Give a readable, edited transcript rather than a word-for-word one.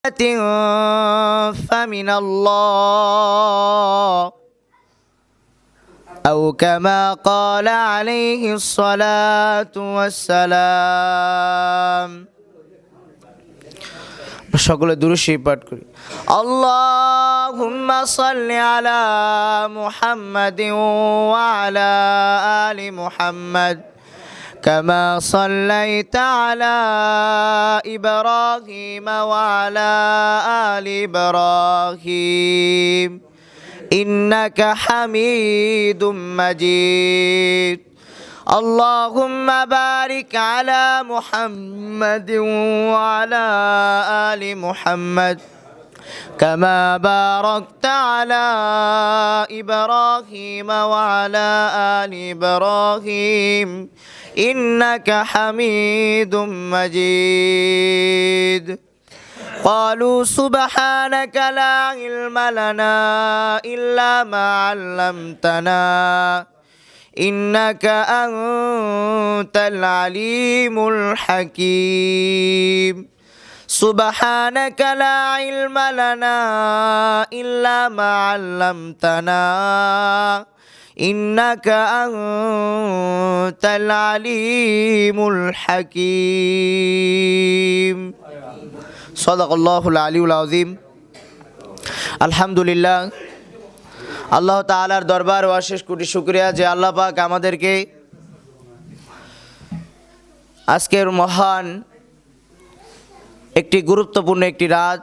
فمن الله أو كما قال عليه الصلاة والسلام সকলে দুরূদ শরীফ পাঠ করি আল্লাহুম্মা সাল্লি আলা মুহাম্মাদিন ওয়া আলা আলি মুহাম্মাদ كما صليت على إبراهيم وعلى آل إبراهيم إنك حميد مجيد اللهم بارك على محمد وعلى آل محمد كما باركت على إبراهيم وعلى آل إبراهيم إنك حميد مجيد قالوا سبحانك لا علم لنا إلا ما علمتنا إنك أنت العليم الحكيم سبحانك لا علم لنا إلا ما علمتنا إنك أنت العليم الحكيم صدق الله العلي العظيم الحمد لله আল্লাহ তাআলার দরবার ও অশেষ কোটি শুকরিয়া যে আল্লাহ পাক আমাদেরকে আজকের মহান একটি গুরুত্বপূর্ণ একটি রাত